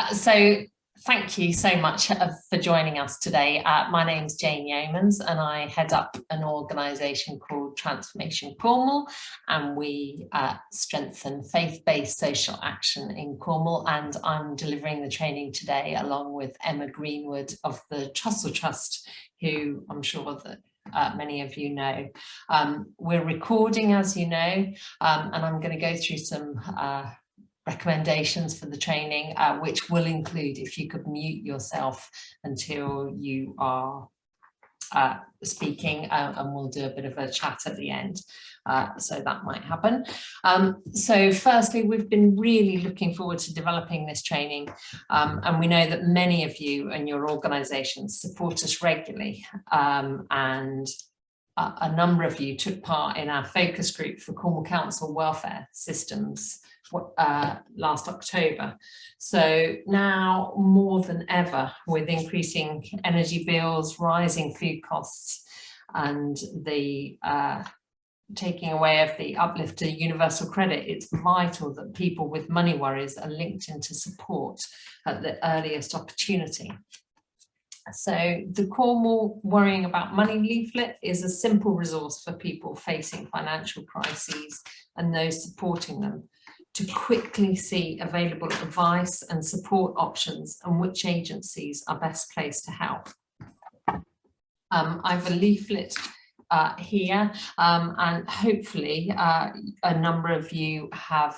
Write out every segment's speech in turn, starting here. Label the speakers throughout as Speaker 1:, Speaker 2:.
Speaker 1: So thank you so much for joining us today. My name's Jane Yeomans and I head up an organisation called Transformation Cornwall, and we strengthen faith-based social action in Cornwall, and I'm delivering the training today along with Emma Greenwood of the Trussell Trust, who I'm sure that many of you know. We're recording, as you know, and I'm going to go through some recommendations for the training, which will include if you could mute yourself until you are speaking, and we'll do a bit of a chat at the end. So that might happen. So firstly, we've been really looking forward to developing this training, and we know that many of you and your organisations support us regularly, and a number of you took part in our focus group for Cornwall Council welfare systems last October. So now more than ever, with increasing energy bills, rising food costs, and the taking away of the uplift to universal credit, it's vital that people with money worries are linked into support at the earliest opportunity. So the Cornwall Worrying About Money leaflet is a simple resource for people facing financial crises and those supporting them, to quickly see available advice and support options and which agencies are best placed to help. I have a leaflet here, and hopefully a number of you have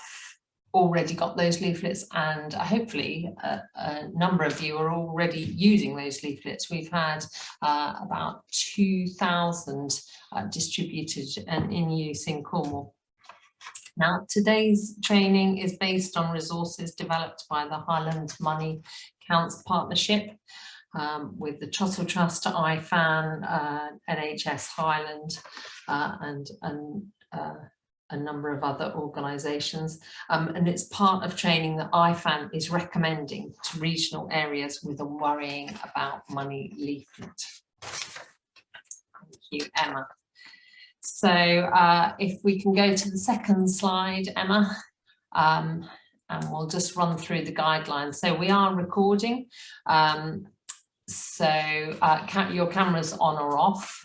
Speaker 1: already got those leaflets, and hopefully a number of you are already using those leaflets. We've had about 2,000 distributed and in use in Cornwall. Now, today's training is based on resources developed by the Highland Money Counts Partnership with the Trussell Trust, IFAN, NHS Highland, and a number of other organisations. And it's part of training that IFAN is recommending to regional areas with a Worrying About Money leaflet. Thank you, Emma. So if we can go to the second slide, Emma, and we'll just run through the guidelines. So we are recording, so your camera's on or off,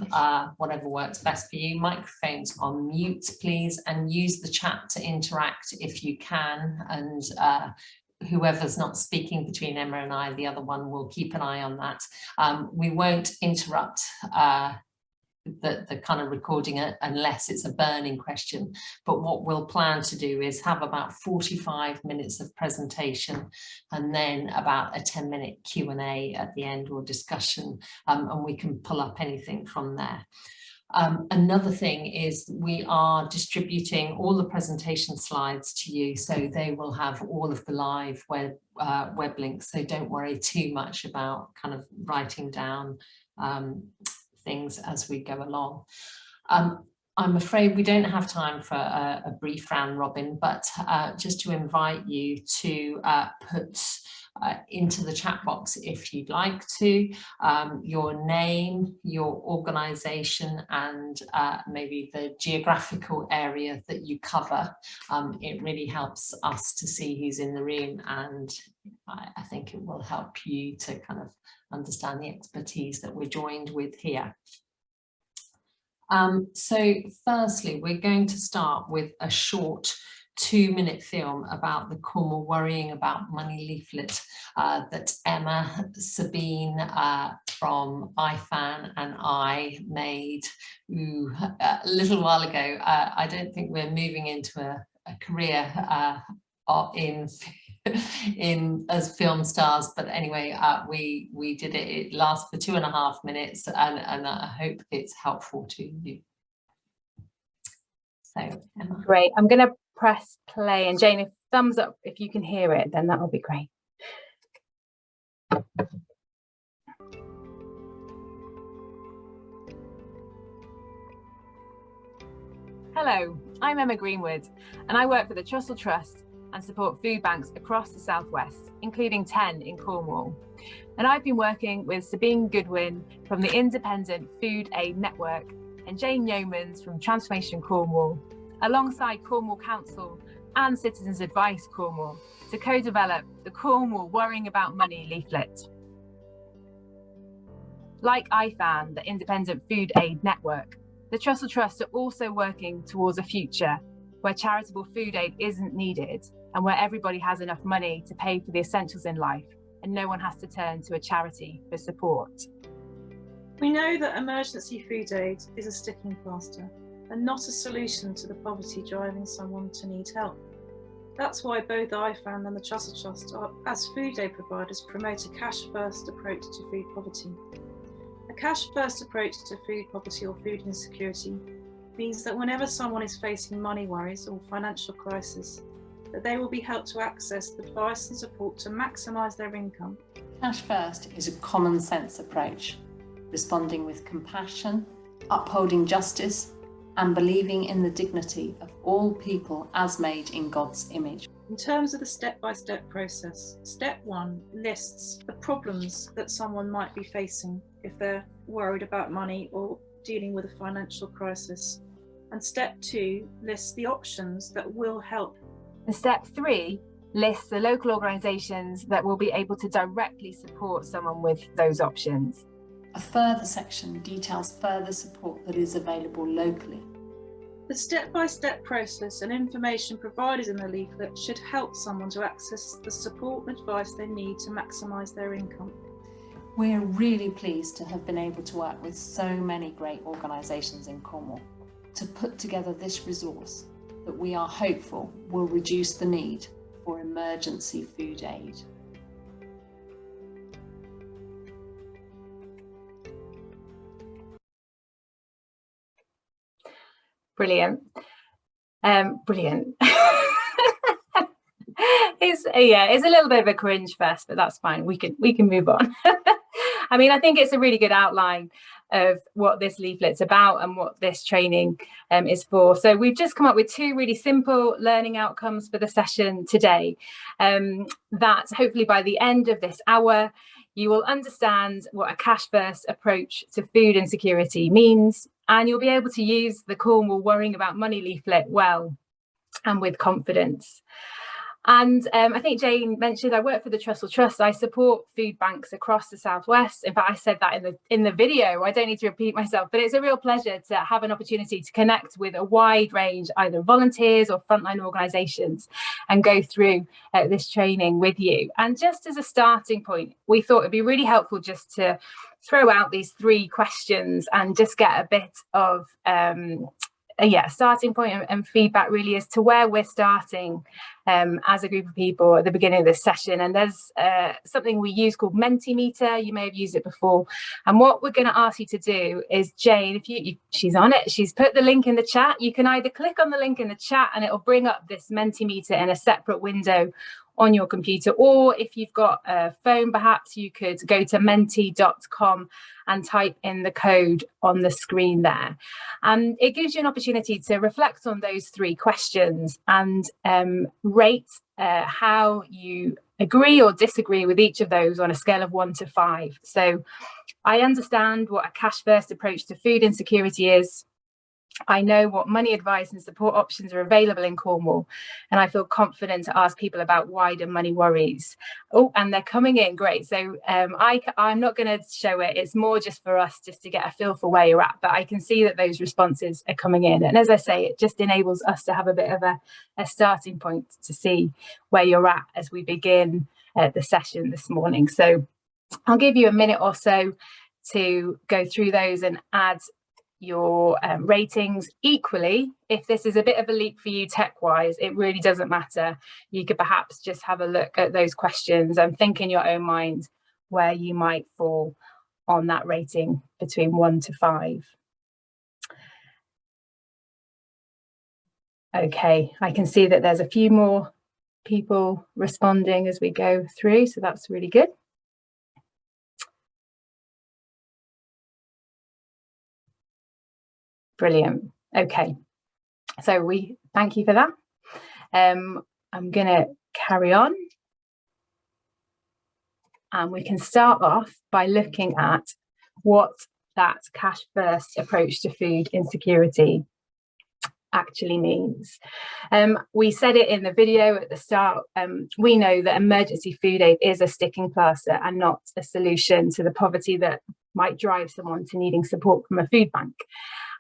Speaker 1: whatever works best for you. Microphones on mute, please, and use the chat to interact if you can, and whoever's not speaking between Emma and I, the other one will keep an eye on that. We won't interrupt the kind of recording unless it's a burning question, but what we'll plan to do is have about 45 minutes of presentation and then about a 10-minute Q&A at the end, or discussion, and we can pull up anything from there. Another thing is we are distributing all the presentation slides to you, so they will have all of the live web links, so don't worry too much about kind of writing down things as we go along. I'm afraid we don't have time for a brief round robin, but just to invite you to put into the chat box, if you'd like to, your name, your organisation, and maybe the geographical area that you cover. It really helps us to see who's in the room, and I think it will help you to kind of understand the expertise that we're joined with here. So firstly, we're going to start with a short 2-minute film about the Cornwall Worrying About Money leaflet that Emma, Sabine from IFAN and I made a little while ago. I don't think we're moving into a career in as film stars, but anyway, we did it. It lasts for 2.5 minutes, and I hope it's helpful to you. So Emma.
Speaker 2: Great, I'm going to press play, and Jane, if thumbs up if you can hear it, then that will be great. Hello, I'm Emma Greenwood, and I work for the Trussell Trust and support food banks across the southwest, including 10 in Cornwall. And I've been working with Sabine Goodwin from the Independent Food Aid Network and Jane Yeomans from Transformation Cornwall, alongside Cornwall Council and Citizens Advice Cornwall to co-develop the Cornwall Worrying About Money leaflet. Like IFAN, the Independent Food Aid Network, the Trussell Trust are also working towards a future where charitable food aid isn't needed and where everybody has enough money to pay for the essentials in life and no one has to turn to a charity for support.
Speaker 3: We know that emergency food aid is a sticking plaster and not a solution to the poverty driving someone to need help. That's why both IFAN and the Trussell Trust, as food aid providers, promote a cash-first approach to food poverty. A cash-first approach to food poverty or food insecurity means that whenever someone is facing money worries or financial crisis, that they will be helped to access advice and support to maximise their income.
Speaker 4: Cash first is a common sense approach, responding with compassion, upholding justice, and believing in the dignity of all people as made in God's image.
Speaker 3: In terms of the step-by-step process, step 1 lists the problems that someone might be facing if they're worried about money or dealing with a financial crisis. And step 2 lists the options that will help.
Speaker 2: And step 3 lists the local organisations that will be able to directly support someone with those options.
Speaker 4: A further section details further support that is available locally.
Speaker 3: The step-by-step process and information provided in the leaflet should help someone to access the support and advice they need to maximise their income.
Speaker 4: We're really pleased to have been able to work with so many great organisations in Cornwall to put together this resource that we are hopeful will reduce the need for emergency food aid.
Speaker 2: Brilliant. Brilliant. It's a little bit of a cringe fest, but that's fine. We can move on. I mean, I think it's a really good outline of what this leaflet's about and what this training is for. So we've just come up with 2 really simple learning outcomes for the session today. That hopefully by the end of this hour, you will understand what a cash-first approach to food insecurity means, and you'll be able to use the Cornwall Worrying About Money leaflet well and with confidence. And I think Jane mentioned I work for the Trussell Trust. I support food banks across the southwest. In fact, I said that in the video. I don't need to repeat myself, but it's a real pleasure to have an opportunity to connect with a wide range, either volunteers or frontline organisations, and go through this training with you. And just as a starting point, we thought it'd be really helpful just to throw out these 3 questions and just get a bit of starting point and feedback really as to where we're starting as a group of people at the beginning of this session. And there's something we use called Mentimeter. You may have used it before. And what we're going to ask you to do is, Jane, if she's on it, she's put the link in the chat. You can either click on the link in the chat and it'll bring up this Mentimeter in a separate window on your computer, or if you've got a phone, perhaps you could go to menti.com and type in the code on the screen there. And it gives you an opportunity to reflect on those 3 questions and rate how you agree or disagree with each of those on a scale of 1 to 5. So I understand what a cash-first approach to food insecurity is. I know what money advice and support options are available in Cornwall, and I feel confident to ask people about wider money worries. Oh, and they're coming in, great. So I'm not going to show it. It's more just for us just to get a feel for where you're at, but I can see that those responses are coming in. And as I say, it just enables us to have a bit of a starting point to see where you're at as we begin the session this morning. So I'll give you a minute or so to go through those and add your ratings. Equally, if this is a bit of a leap for you tech wise, it really doesn't matter. You could perhaps just have a look at those questions and think in your own mind where you might fall on that rating between 1 to 5. Okay, I can see that there's a few more people responding as we go through, so that's really good. Brilliant. Okay, so we thank you for that. I'm going to carry on, and we can start off by looking at what that cash first approach to food insecurity actually means. We said it in the video at the start, we know that emergency food aid is a sticking plaster and not a solution to the poverty that might drive someone to needing support from a food bank.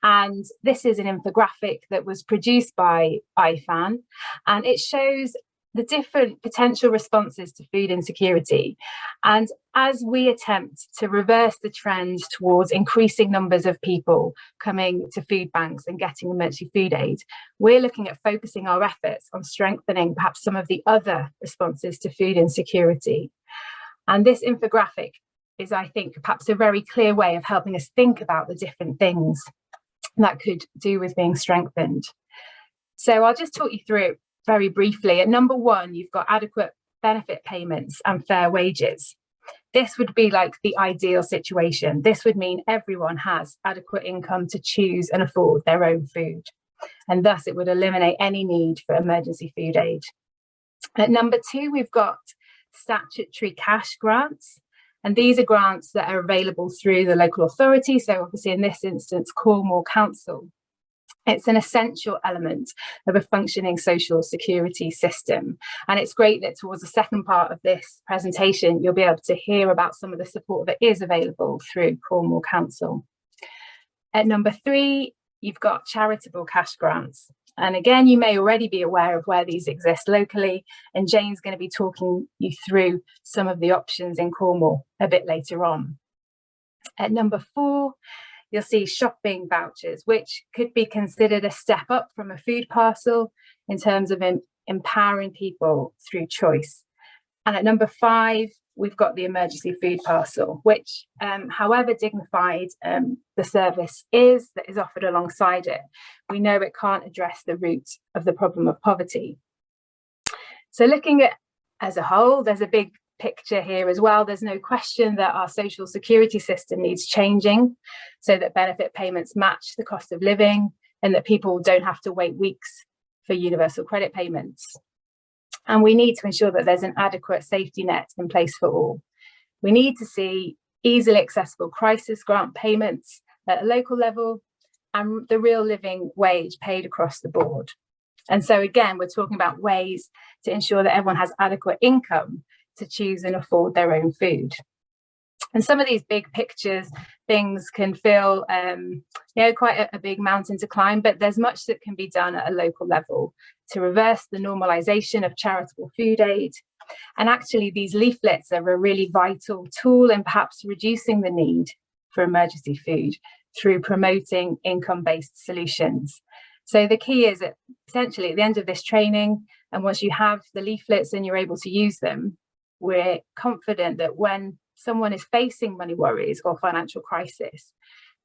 Speaker 2: And this is an infographic that was produced by IFAN, and it shows the different potential responses to food insecurity. And as we attempt to reverse the trend towards increasing numbers of people coming to food banks and getting emergency food aid, we're looking at focusing our efforts on strengthening perhaps some of the other responses to food insecurity. And this infographic is, I think, perhaps a very clear way of helping us think about the different things that could do with being strengthened. So I'll just talk you through it very briefly. At number 1, you've got adequate benefit payments and fair wages. This would be like the ideal situation. This would mean everyone has adequate income to choose and afford their own food. And thus it would eliminate any need for emergency food aid. At number 2, we've got statutory cash grants. And these are grants that are available through the local authority. So obviously in this instance, Cornwall Council. It's an essential element of a functioning social security system. And it's great that towards the second part of this presentation, you'll be able to hear about some of the support that is available through Cornwall Council. At number 3, you've got charitable cash grants. And again, you may already be aware of where these exist locally. And Jane's going to be talking you through some of the options in Cornwall a bit later on. At number 4, you'll see shopping vouchers, which could be considered a step up from a food parcel in terms of empowering people through choice. And at number 5, we've got the emergency food parcel, which, however dignified the service is that is offered alongside it, we know it can't address the root of the problem of poverty. So looking at as a whole, there's a big picture here as well. There's no question that our social security system needs changing so that benefit payments match the cost of living and that people don't have to wait weeks for universal credit payments. And we need to ensure that there's an adequate safety net in place for all. We need to see easily accessible crisis grant payments at a local level and the real living wage paid across the board. And so again, we're talking about ways to ensure that everyone has adequate income to choose and afford their own food. And some of these big pictures things can feel quite a big mountain to climb, but there's much that can be done at a local level to reverse the normalisation of charitable food aid. And actually these leaflets are a really vital tool in perhaps reducing the need for emergency food through promoting income-based solutions. So the key is that essentially at the end of this training, and once you have the leaflets and you're able to use them, we're confident that when someone is facing money worries or financial crisis,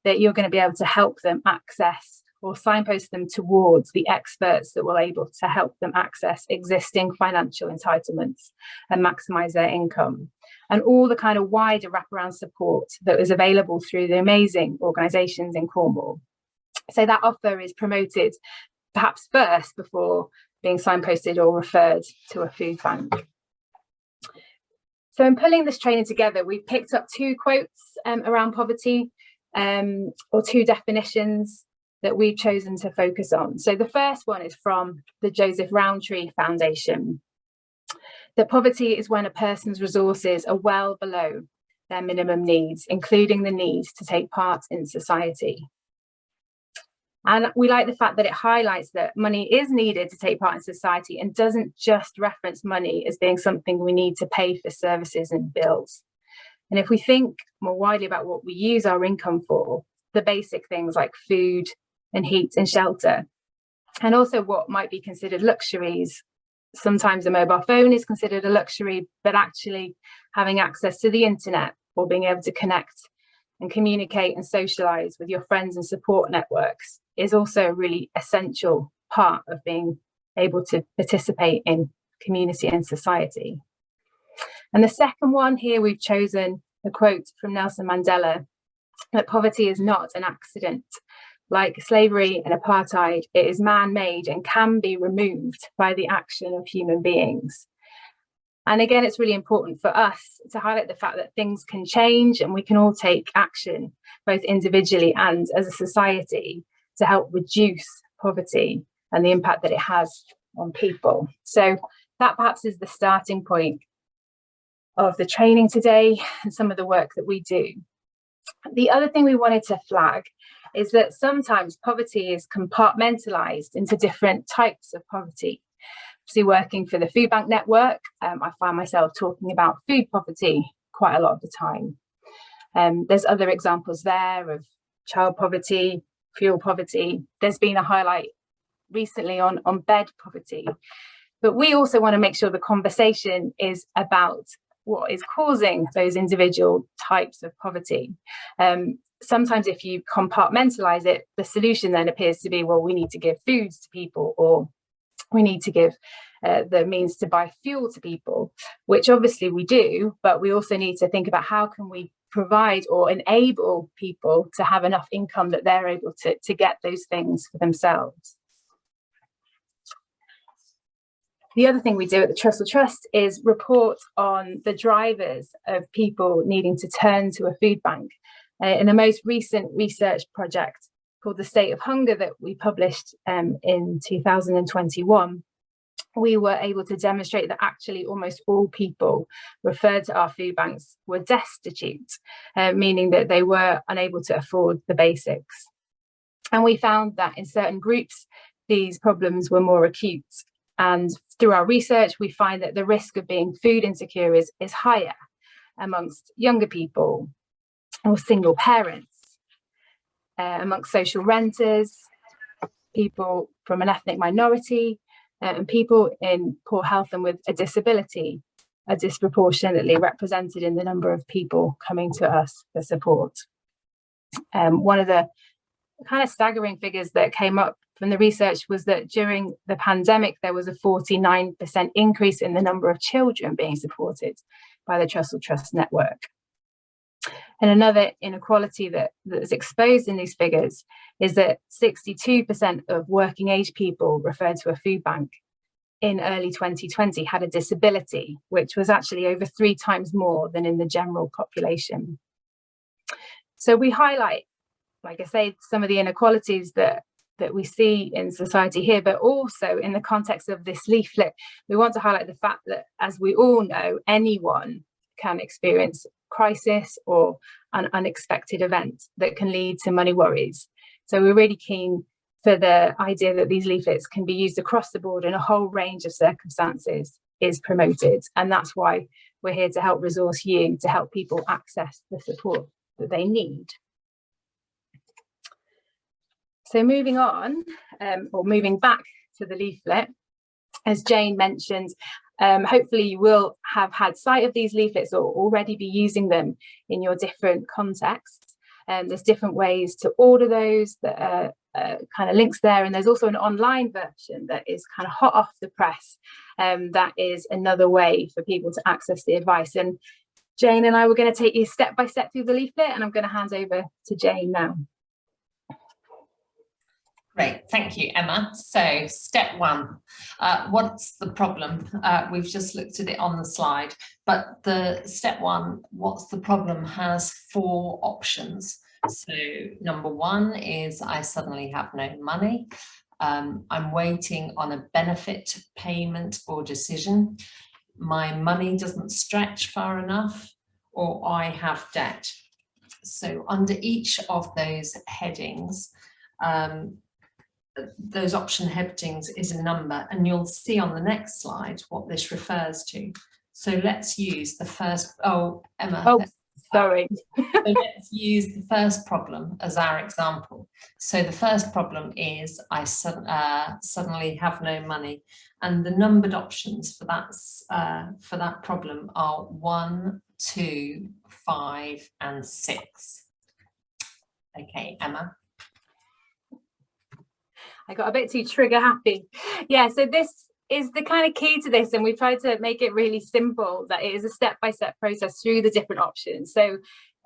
Speaker 2: that you're going to be able to help them access or signpost them towards the experts that will able to help them access existing financial entitlements and maximise their income. And all the kind of wider wraparound support that is available through the amazing organisations in Cornwall. So that offer is promoted perhaps first before being signposted or referred to a food bank. So in pulling this training together, we've picked up 2 quotes around poverty, or 2 definitions that we've chosen to focus on. So the first one is from the Joseph Rowntree Foundation, that poverty is when a person's resources are well below their minimum needs, including the need to take part in society. And we like the fact that it highlights that money is needed to take part in society and doesn't just reference money as being something we need to pay for services and bills. And if we think more widely about what we use our income for, the basic things like food and heat and shelter, and also what might be considered luxuries. Sometimes a mobile phone is considered a luxury, but actually having access to the internet or being able to connect and communicate and socialise with your friends and support networks is also a really essential part of being able to participate in community and society. And the second one here, we've chosen a quote from Nelson Mandela, that poverty is not an accident. Like slavery and apartheid, it is man-made and can be removed by the action of human beings. And again, it's really important for us to highlight the fact that things can change and we can all take action, both individually and as a society, to help reduce poverty and the impact that it has on people. So that perhaps is the starting point of the training today and some of the work that we do. The other thing we wanted to flag is that sometimes poverty is compartmentalised into different types of poverty. Obviously, working for the Food Bank network, I find myself talking about food poverty quite a lot of the time. There's other examples there of child poverty, fuel poverty. There's been a highlight recently on bed poverty. But we also want to make sure the conversation is about what is causing those individual types of poverty. Sometimes if you compartmentalise it, the solution then appears to be, well, we need to give foods to people, or we need to give the means to buy fuel to people, which obviously we do, but we also need to think about how can we provide or enable people to have enough income that they're able to get those things for themselves. The other thing we do at the Trussell Trust is report on the drivers of people needing to turn to a food bank. In the most recent research project called The State of Hunger that we published in 2021, we were able to demonstrate that actually almost all people referred to our food banks were destitute, meaning that they were unable to afford the basics. And we found that in certain groups, these problems were more acute. And through our research, we find that the risk of being food insecure is higher amongst younger people or single parents, amongst social renters, people from an ethnic minority, and people in poor health and with a disability are disproportionately represented in the number of people coming to us for support. One of the kind of staggering figures that came up from the research was that during the pandemic, there was a 49% increase in the number of children being supported by the Trussell Trust network. And another inequality that's exposed in these figures is that 62% of working age people referred to a food bank in early 2020 had a disability, which was actually over 3 times more than in the general population. So we highlight, like I say, some of the inequalities that we see in society here, but also in the context of this leaflet, we want to highlight the fact that, as we all know, anyone can experience crisis or an unexpected event that can lead to money worries. So we're really keen for the idea that these leaflets can be used across the board in a whole range of circumstances is promoted. And that's why we're here to help resource you to help people access the support that they need. So moving on, or moving back to the leaflet, as Jane mentioned, hopefully you will have had sight of these leaflets or already be using them in your different contexts. There's different ways to order those that are kind of links there, and there's also an online version that is kind of hot off the press. That is another way for people to access the advice. And Jane and I were going to take you step by step through the leaflet, and I'm going to hand over to Jane now.
Speaker 1: Great, thank you, Emma. So step 1, what's the problem? We've just looked at it on the slide, but the step 1, what's the problem, has 4 options. So number 1 is I suddenly have no money. I'm waiting on a benefit payment or decision. My money doesn't stretch far enough, or I have debt. So under each of those headings, those option headings is a number, and you'll see on the next slide what this refers to. So let's use the first, Emma.
Speaker 2: Oh, sorry.
Speaker 1: So let's use the first problem as our example. So the first problem is I suddenly have no money, and the numbered options for that problem are 1, 2, 5, and 6. Okay, Emma.
Speaker 2: I got a bit too trigger happy. Yeah, so this is the kind of key to this, and we've tried to make it really simple, that it is a step-by-step process through the different options. So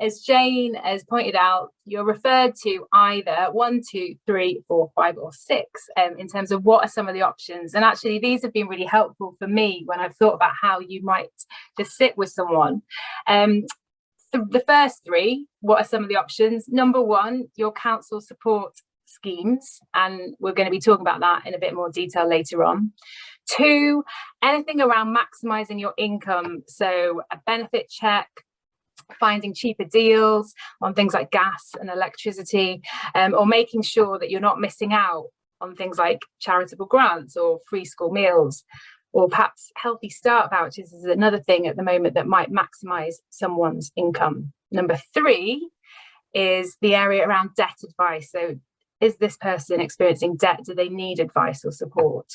Speaker 2: as Jane has pointed out, you're referred to either 1, 2, 3, 4, 5 or 6 in terms of what are some of the options. And actually these have been really helpful for me when I've thought about how you might just sit with someone. The first 3, what are some of the options? Number 1, your council support schemes, and we're going to be talking about that in a bit more detail later on. 2, anything around maximising your income, so a benefit check, finding cheaper deals on things like gas and electricity, or making sure that you're not missing out on things like charitable grants or free school meals, or perhaps healthy start vouchers is another thing at the moment that might maximise someone's income. Number 3 is the area around debt advice. So is this person experiencing debt? Do they need advice or support?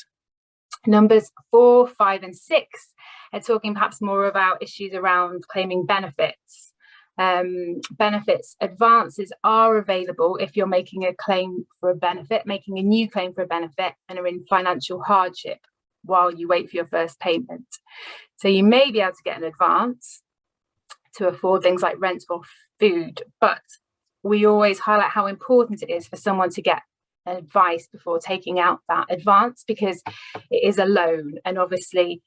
Speaker 2: Numbers 4, 5 and 6 are talking perhaps more about issues around claiming benefits. Benefits advances are available if you're making a claim for a benefit, making a new claim for a benefit, and are in financial hardship while you wait for your first payment. So you may be able to get an advance to afford things like rent or food, but we always highlight how important it is for someone to get advice before taking out that advance, because it is a loan, and obviously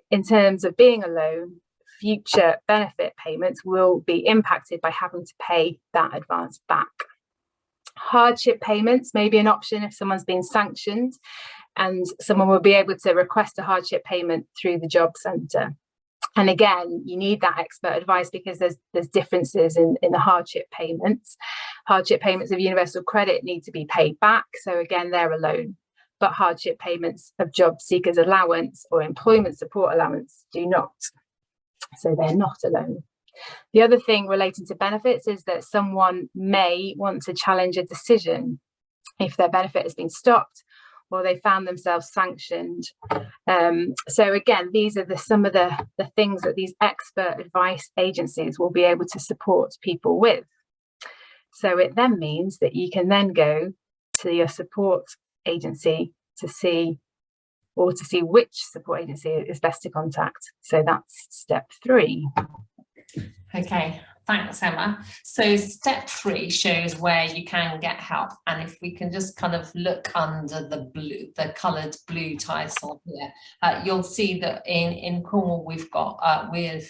Speaker 2: in terms of being a loan, future benefit payments will be impacted by having to pay that advance back. Hardship payments may be an option if someone's been sanctioned, and someone will be able to request a hardship payment through the job centre. And again, you need that expert advice because there's differences in the hardship payments. Hardship payments of universal credit need to be paid back. So again, they're a loan. But hardship payments of job seekers allowance or employment support allowance do not. So they're not a loan. The other thing relating to benefits is that someone may want to challenge a decision if their benefit has been stopped or they found themselves sanctioned. So again, these are some of the things that these expert advice agencies will be able to support people with. So it then means that you can then go to your support agency to see which support agency is best to contact. So that's step 3.
Speaker 1: Okay, thanks, Emma. So step 3 shows where you can get help. And if we can just kind of look under the coloured blue title here, you'll see that in Cornwall we've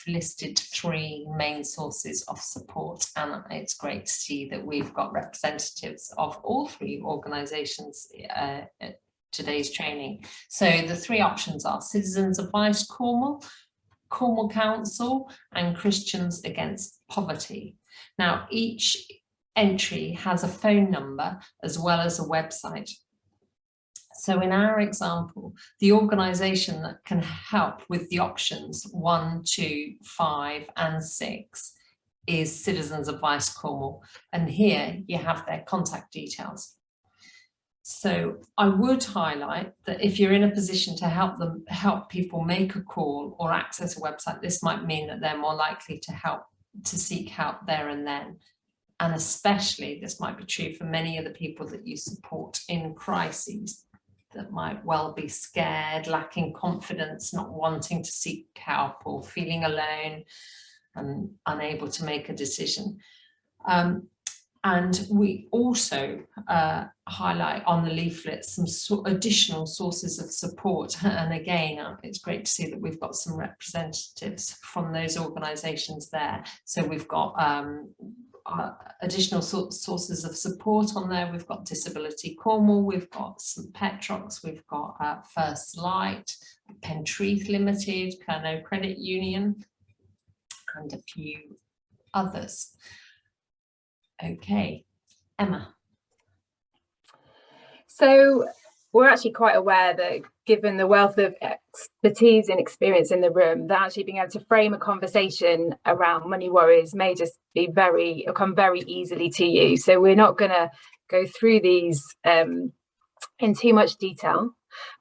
Speaker 1: listed 3 main sources of support, and it's great to see that we've got representatives of all 3 organisations at today's training. So the 3 options are Citizens Advice Cornwall, Cornwall Council and Christians Against Poverty. Now each entry has a phone number as well as a website. So in our example, the organisation that can help with the options 1, 2, 5 and 6 is Citizens Advice Cornwall, and here you have their contact details. So I would highlight that if you're in a position to help people make a call or access a website, this might mean that they're more likely to seek help there and then. And especially this might be true for many of the people that you support in crises that might well be scared, lacking confidence, not wanting to seek help or feeling alone and unable to make a decision. And we also highlight on the leaflet some additional sources of support. And again, it's great to see that we've got some representatives from those organisations there. So we've got additional sources of support on there. We've got Disability Cornwall, we've got St Petrock's, we've got First Light, Pentreath Limited, Kerno Credit Union, and a few others. Okay, Emma.
Speaker 2: So we're actually quite aware that given the wealth of expertise and experience in the room, that actually being able to frame a conversation around money worries may just come very easily to you. So we're not going to go through these in too much detail,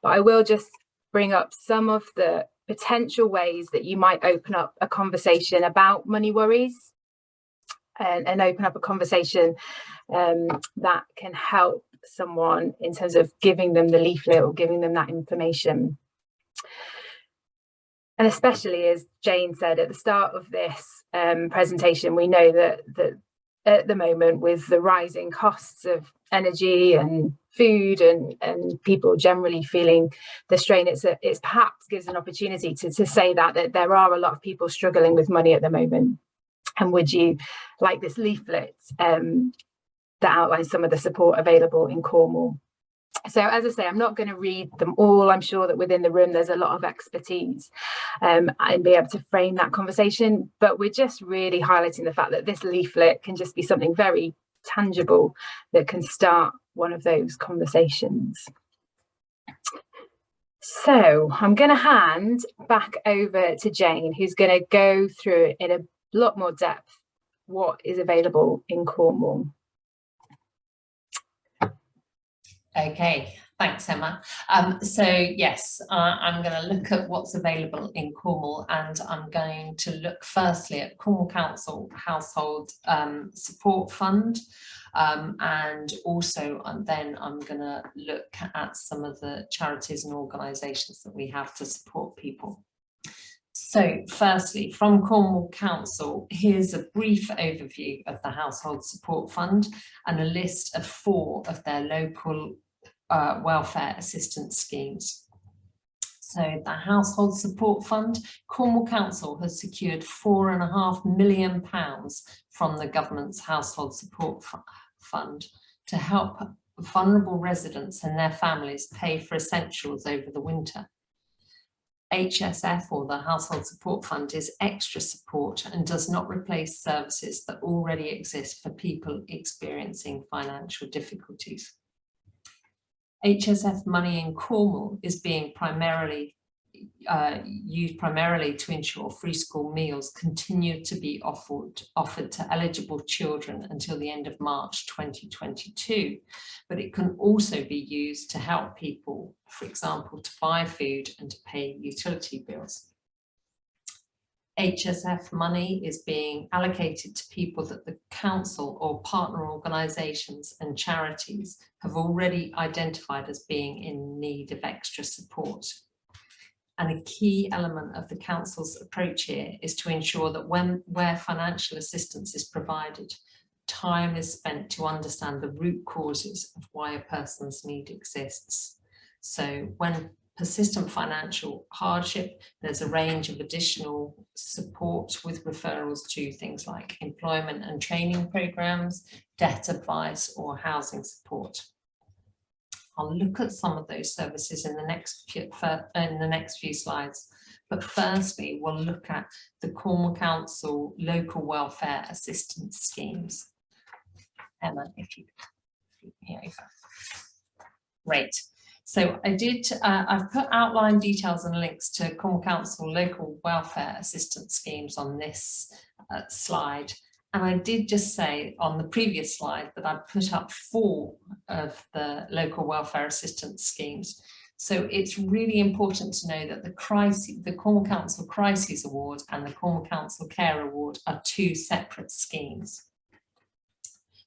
Speaker 2: but I will just bring up some of the potential ways that you might open up a conversation about money worries. And open up a conversation that can help someone in terms of giving them the leaflet or giving them that information. And especially, as Jane said at the start of this presentation, we know that at the moment, with the rising costs of energy and food and people generally feeling the strain, it's perhaps gives an opportunity to say that there are a lot of people struggling with money at the moment. And would you like this leaflet that outlines some of the support available in Cornwall. So as I say, I'm not going to read them all. I'm sure that within the room there's a lot of expertise and be able to frame that conversation, but we're just really highlighting the fact that this leaflet can just be something very tangible that can start one of those conversations. So I'm going to hand back over to Jane, who's going to go through in a lot more depth what is available in Cornwall.
Speaker 1: Okay, thanks, Emma. So yes, I'm going to look at what's available in Cornwall, and I'm going to look firstly at Cornwall Council Household Support Fund, and also then I'm going to look at some of the charities and organisations that we have to support people. So firstly, from Cornwall Council, here's a brief overview of the Household Support Fund and a list of 4 of their local welfare assistance schemes. So the Household Support Fund, Cornwall Council has secured £4.5 million from the government's Household Support Fund to help vulnerable residents and their families pay for essentials over the winter. HSF, or the Household Support Fund, is extra support and does not replace services that already exist for people experiencing financial difficulties. HSF money in Cornwall is being used primarily to ensure free school meals continue to be offered to eligible children until the end of March 2022, but it can also be used to help people, for example, to buy food and to pay utility bills. HSF money is being allocated to people that the council or partner organisations and charities have already identified as being in need of extra support. And a key element of the council's approach here is to ensure that where financial assistance is provided, time is spent to understand the root causes of why a person's need exists. So when persistent financial hardship, there's a range of additional support with referrals to things like employment and training programs, debt advice, or housing support. I'll look at some of those services in the next few slides, but firstly we'll look at the Cornwall Council local welfare assistance schemes. Emma, if you here you go. Great. So I've put outline details and links to Cornwall Council local welfare assistance schemes on this slide. And I did just say on the previous slide that I put up 4 of the local welfare assistance schemes. So it's really important to know that the Cornwall Council Crises Award and the Cornwall Council Care Award are 2 separate schemes.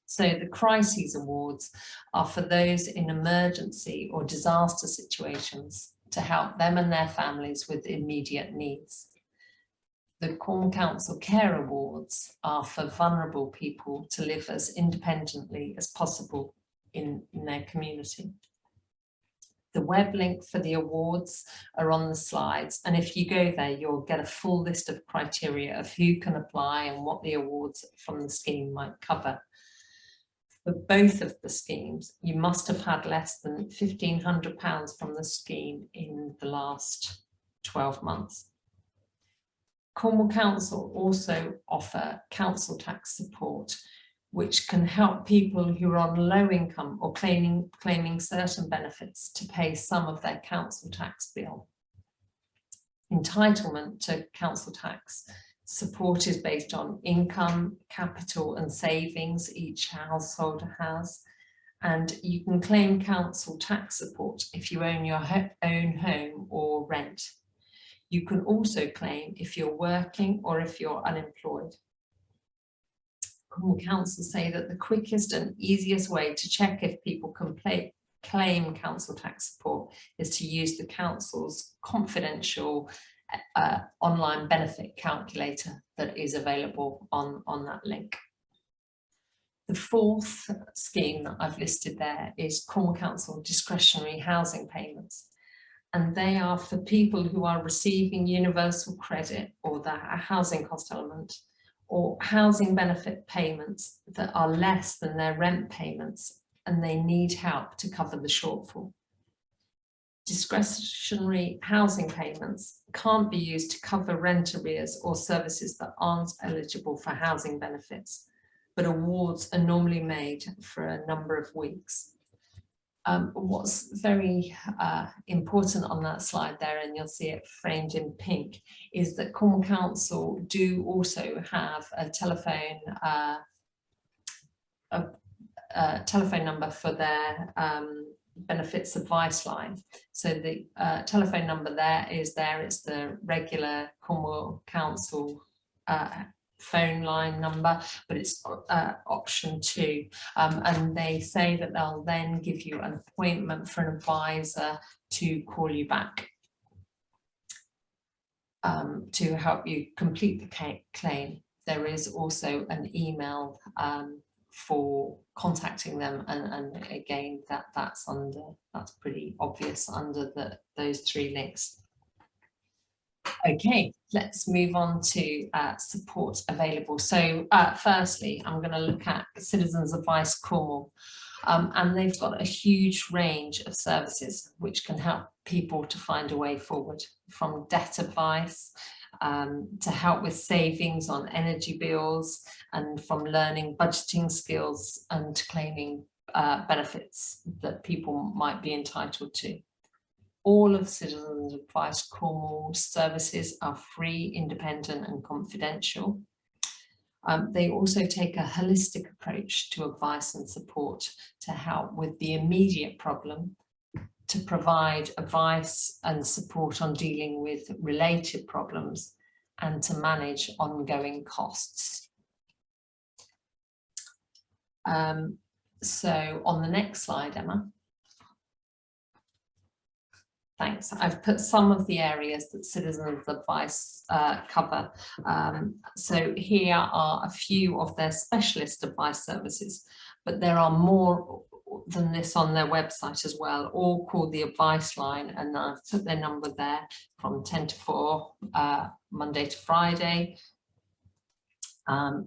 Speaker 1: So the Crises Awards are for those in emergency or disaster situations to help them and their families with immediate needs. The Cornwall Council Care Awards are for vulnerable people to live as independently as possible in their community. The web link for the awards are on the slides, and if you go there, you'll get a full list of criteria of who can apply and what the awards from the scheme might cover. For both of the schemes, you must have had less than £1,500 from the scheme in the last 12 months. Cornwall Council also offer council tax support, which can help people who are on low income or claiming certain benefits to pay some of their council tax bill. Entitlement to council tax support is based on income, capital and savings each household has, and you can claim council tax support if you own your own home or rent. You can also claim if you're working or if you're unemployed. Cornwall Council say that the quickest and easiest way to check if people can claim council tax support is to use the council's confidential online benefit calculator that is available on that link. The 4th scheme that I've listed there is Cornwall Council discretionary housing payments, and they are for people who are receiving universal credit or the housing cost element, or housing benefit payments that are less than their rent payments and they need help to cover the shortfall. Discretionary housing payments can't be used to cover rent arrears or services that aren't eligible for housing benefits, but awards are normally made for a number of weeks. What's very important on that slide there, and you'll see it framed in pink, is that Cornwall Council do also have a telephone number for their benefits advice line. So the telephone number it's the regular Cornwall Council phone line number, but it's option 2, and they say that they'll then give you an appointment for an advisor to call you back to help you complete the claim. There is also an email for contacting them, and again that's pretty obvious under those 3 links. Okay, let's move on to support available. So firstly, I'm going to look at Citizens Advice Cornwall, and they've got a huge range of services which can help people to find a way forward, from debt advice to help with savings on energy bills, and from learning budgeting skills and claiming benefits that people might be entitled to. All of Citizens Advice Cornwall services are free, independent and confidential. They also take a holistic approach to advice and support to help with the immediate problem, to provide advice and support on dealing with related problems, and to manage ongoing costs. So on the next slide, Emma. Thanks. I've put some of the areas that Citizens Advice cover. So here are a few of their specialist advice services, but there are more than this on their website as well, all called the Advice Line, and I've put their number there from 10 to 4, Monday to Friday.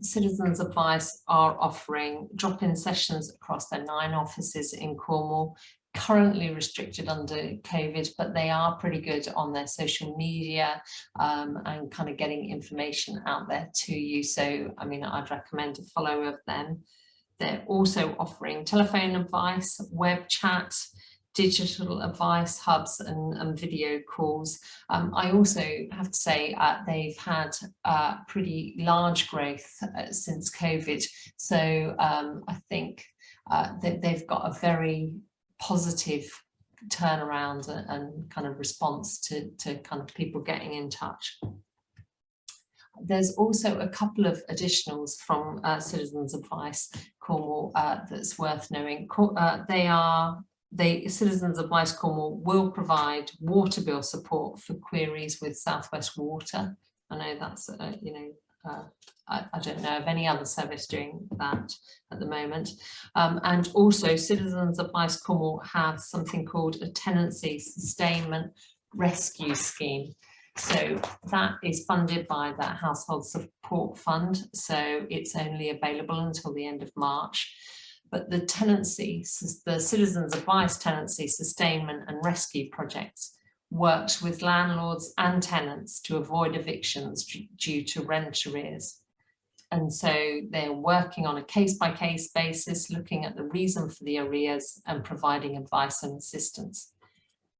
Speaker 1: Citizens Advice are offering drop-in sessions across their 9 offices in Cornwall, currently restricted under COVID, but they are pretty good on their social media and kind of getting information out there to you. So, I mean, I'd recommend a follow of them. They're also offering telephone advice, web chat, digital advice hubs and video calls. I also have to say they've had pretty large growth since COVID. So I think that they've got a very positive turnaround and kind of response to kind of people getting in touch. There's also a couple of additionals from Citizens Advice Cornwall that's worth knowing. Citizens Advice Cornwall will provide water bill support for queries with South West Water. I know that's, I don't know of any other service doing that at the moment. And also Citizens Advice Cornwall have something called a tenancy sustainment rescue scheme. So that is funded by the Household Support Fund. So it's only available until the end of March. But the Citizens Advice Tenancy Sustainment and Rescue Project works with landlords and tenants to avoid evictions due to rent arrears. And so they're working on a case-by-case basis, looking at the reason for the arrears and providing advice and assistance.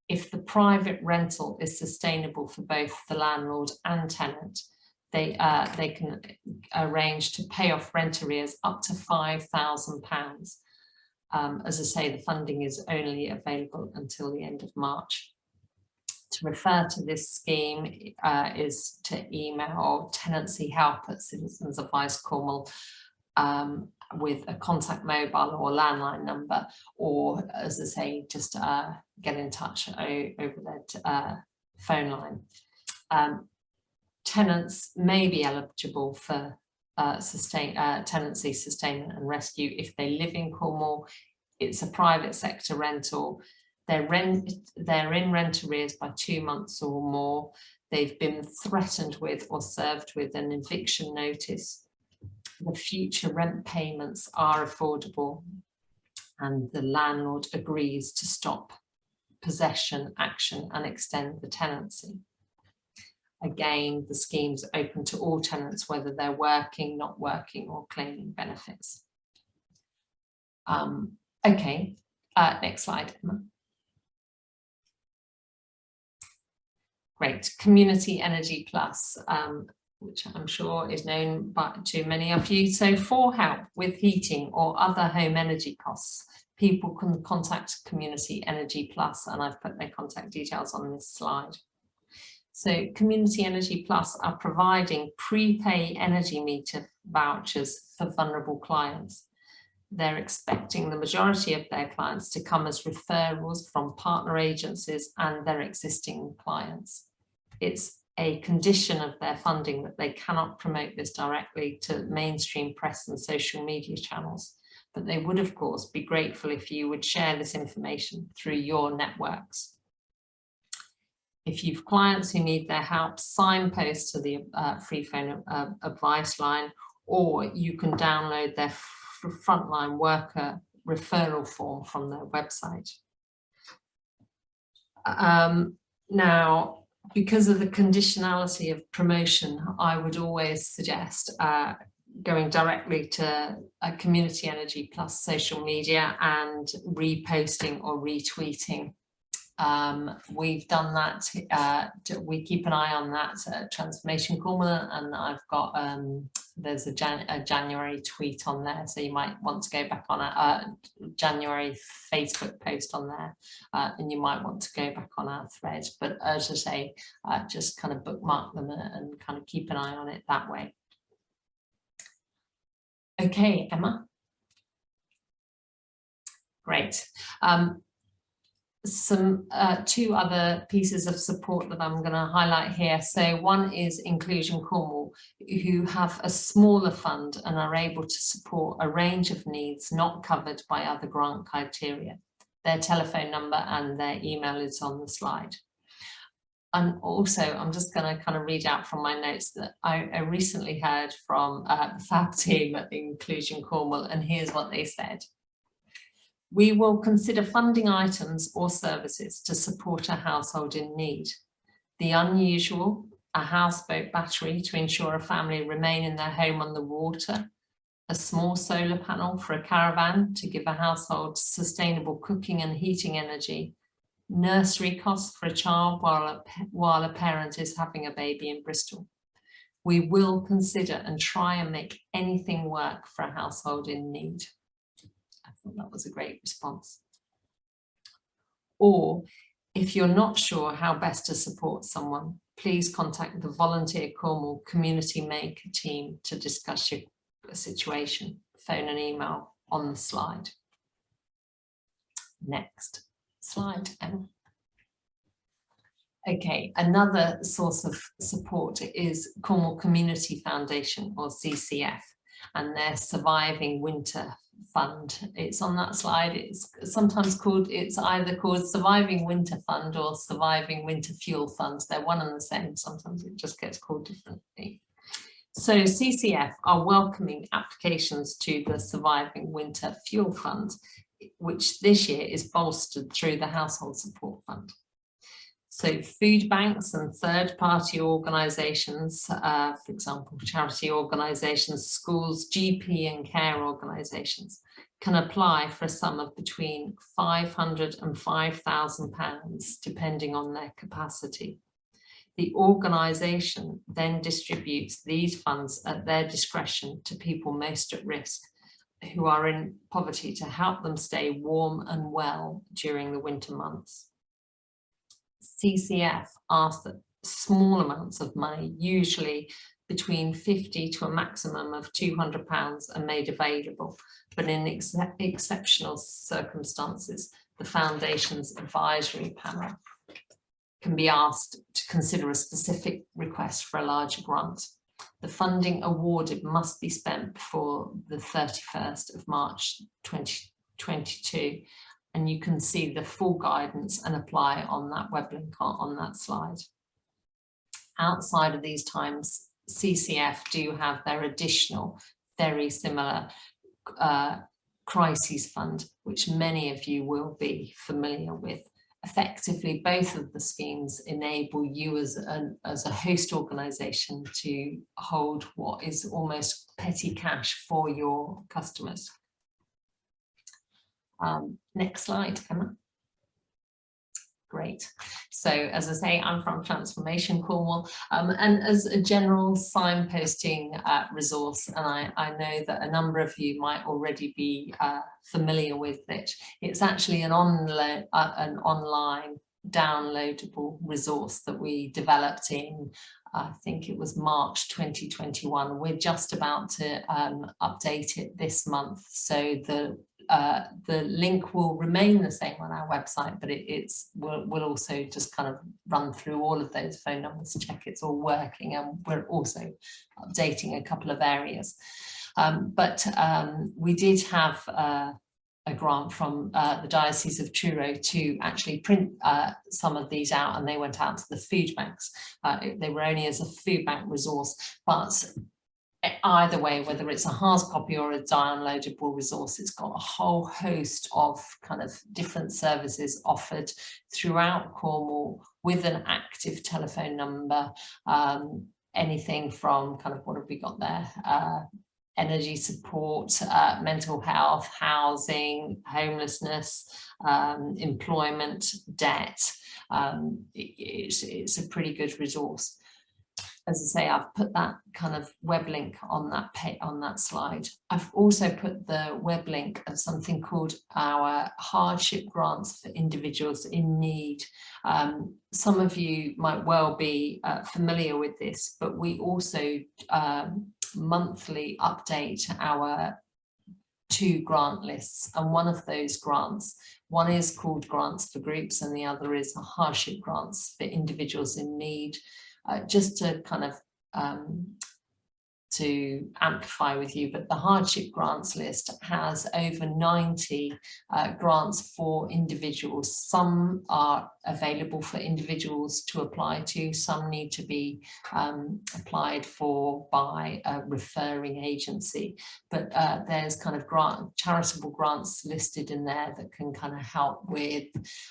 Speaker 1: If the private rental is sustainable for both the landlord and tenant, they can arrange to pay off rent arrears up to £5,000. As I say, the funding is only available until the end of March. To refer to this scheme is to email tenancyhelp@Citizens Advice Cornwall with a contact mobile or landline number, or as I say, just get in touch over their phone line. Tenants may be eligible for tenancy sustainment and rescue if they live in Cornwall. It's a private sector rental. They're in rent arrears by 2 months or more. They've been threatened with or served with an eviction notice, for the future rent payments are affordable and the landlord agrees to stop possession action and extend the tenancy. Again, the scheme's open to all tenants, whether they're working, not working, or claiming benefits. Okay, next slide, Emma. Great, Community Energy Plus, which I'm sure is known to many of you. So for help with heating or other home energy costs, people can contact Community Energy Plus, and I've put their contact details on this slide. So Community Energy Plus are providing prepay energy meter vouchers for vulnerable clients. They're expecting the majority of their clients to come as referrals from partner agencies and their existing clients. It's a condition of their funding that they cannot promote this directly to mainstream press and social media channels, but they would of course be grateful if you would share this information through your networks. If you've clients who need their help, signpost to the free phone advice line, or you can download their Frontline worker referral form from their website. Now, because of the conditionality of promotion, I would always suggest going directly to a Community Energy Plus social media and reposting or retweeting. We've done that, we keep an eye on that Transformation Cornwall, and I've got there's a January tweet on there, so you might want to go back on a January Facebook post on there, and you might want to go back on our thread, but as I say, just kind of bookmark them and kind of keep an eye on it that way. Okay, Emma. Great. Some two other pieces of support that I'm going to highlight here. So one is Inclusion Cornwall, who have a smaller fund and are able to support a range of needs not covered by other grant criteria. Their telephone number and their email is on the slide. And also, I'm just going to kind of read out from my notes that I recently heard from the FAB team at Inclusion Cornwall, and here's what they said. We will consider funding items or services to support a household in need. The unusual, a houseboat battery to ensure a family remain in their home on the water, a small solar panel for a caravan to give a household sustainable cooking and heating energy, nursery costs for a child while a parent is having a baby in Bristol. We will consider and try and make anything work for a household in need. I thought that was a great response. Or if you're not sure how best to support someone, please contact the Volunteer Cornwall Community Maker team to discuss your situation. Phone and email on the slide. Next slide, Emma. Okay, another source of support is Cornwall Community Foundation, or CCF, and their Surviving Winter Fund. It's on that slide. It's sometimes called, it's either called Surviving Winter Fund or Surviving Winter Fuel Funds. They're one and the same. Sometimes it just gets called differently. So CCF are welcoming applications to the Surviving Winter Fuel Fund, which this year is bolstered through the Household Support Fund. So food banks and third-party organisations, for example, charity organisations, schools, GP and care organisations, can apply for a sum of between £500 and £5,000, depending on their capacity. The organisation then distributes these funds at their discretion to people most at risk, who are in poverty, to help them stay warm and well during the winter months. CCF asks that small amounts of money, usually between 50 to a maximum of £200, are made available, but in exceptional circumstances, the Foundation's advisory panel can be asked to consider a specific request for a larger grant. The funding awarded must be spent before the 31st of March 2022. And you can see the full guidance and apply on that web link on that slide. Outside of these times, CCF do have their additional very similar crises fund, which many of you will be familiar with. Effectively, both of the schemes enable you as a host organisation to hold what is almost petty cash for your customers. Next slide, Emma. Great. So as I say, I'm from Transformation Cornwall, and as a general signposting resource, and I know that a number of you might already be familiar with it. It's actually an online downloadable resource that we developed in, I think it was March 2021. We're just about to update it this month, so the link will remain the same on our website, but we'll also just kind of run through all of those phone numbers to check it's all working, and we're also updating a couple of areas. We did have a grant from the Diocese of Truro to actually print some of these out, and they went out to the food banks. They were only as a food bank resource, but either way, whether it's a hard copy or a downloadable resource, it's got a whole host of kind of different services offered throughout Cornwall with an active telephone number, anything from kind of, what have we got there? Energy support, mental health, housing, homelessness, employment, debt. It's a pretty good resource. As I say, I've put that kind of web link on that slide. I've also put the web link of something called our hardship grants for individuals in need. Some of you might well be familiar with this, but we also monthly update our 2 grant lists, and one of those grants, one is called Grants for Groups and the other is Hardship Grants for Individuals in Need. Just to kind of to amplify with you, but the hardship grants list has over 90 grants for individuals. Some are available for individuals to apply to, some need to be applied for by a referring agency, but there's kind of charitable grants listed in there that can kind of help with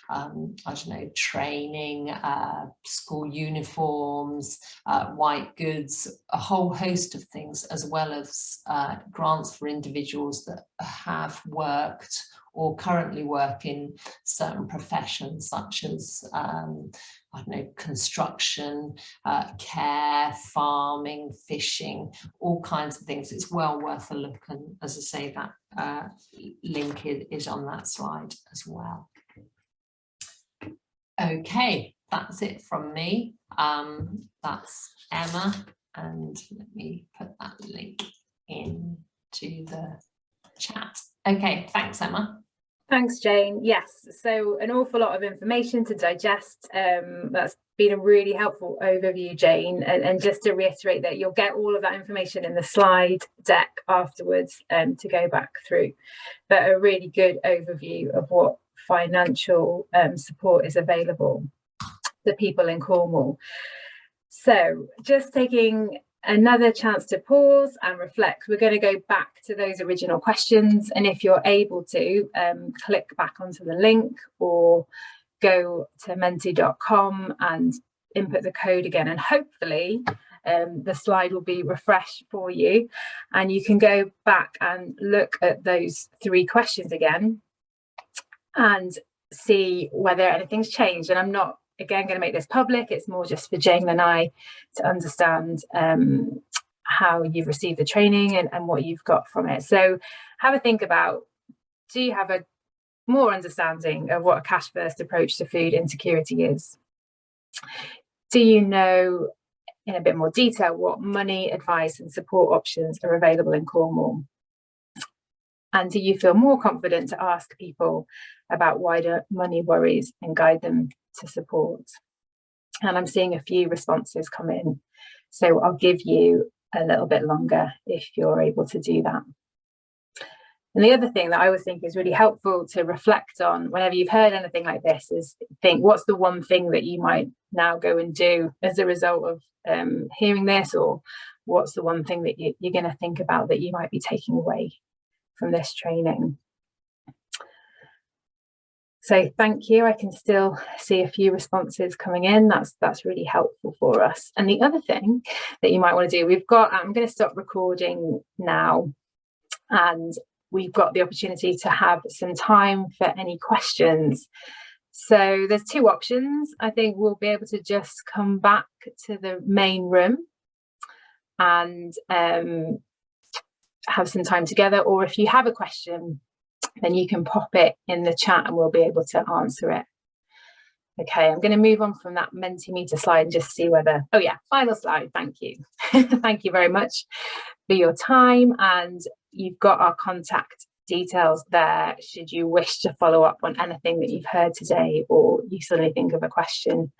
Speaker 1: I don't know, training, school uniforms, white goods, a whole host of things, as well as grants for individuals that have worked or currently work in certain professions, such as I don't know, construction, care, farming, fishing, all kinds of things. It's well worth a look, and as I say, that link is on that slide as well. Okay, that's it from me. That's Emma, and let me put that link into the chat. Okay, thanks, Emma.
Speaker 2: Thanks, Jane. Yes, so an awful lot of information to digest. That's been a really helpful overview, Jane. And just to reiterate that you'll get all of that information in the slide deck afterwards to go back through. But a really good overview of what financial support is available to people in Cornwall. So just taking another chance to pause and reflect. We're going to go back to those original questions, and if you're able to click back onto the link or go to menti.com and input the code again, and hopefully the slide will be refreshed for you and you can go back and look at those 3 questions again and see whether anything's changed. And I'm not again going to make this public, it's more just for Jane and I to understand how you've received the training and what you've got from it. So have a think about, do you have a more understanding of what a cash first approach to food insecurity is? Do you know in a bit more detail what money, advice and support options are available in Cornwall? And do you feel more confident to ask people about wider money worries and guide them to support? And I'm seeing a few responses come in, so I'll give you a little bit longer if you're able to do that. And the other thing that I always think is really helpful to reflect on whenever you've heard anything like this is think, what's the one thing that you might now go and do as a result of hearing this, or what's the one thing that you're going to think about that you might be taking away from this training. So thank you. I can still see a few responses coming in. That's really helpful for us. And the other thing that you might want to do, I'm going to stop recording now, and we've got the opportunity to have some time for any questions. So there's two options. I think we'll be able to just come back to the main room and have some time together, or if you have a question, then you can pop it in the chat and we'll be able to answer it. Okay, I'm going to move on from that Mentimeter slide and just see whether, oh yeah, final slide, thank you. Thank you very much for your time, and you've got our contact details there should you wish to follow up on anything that you've heard today, or you suddenly think of a question.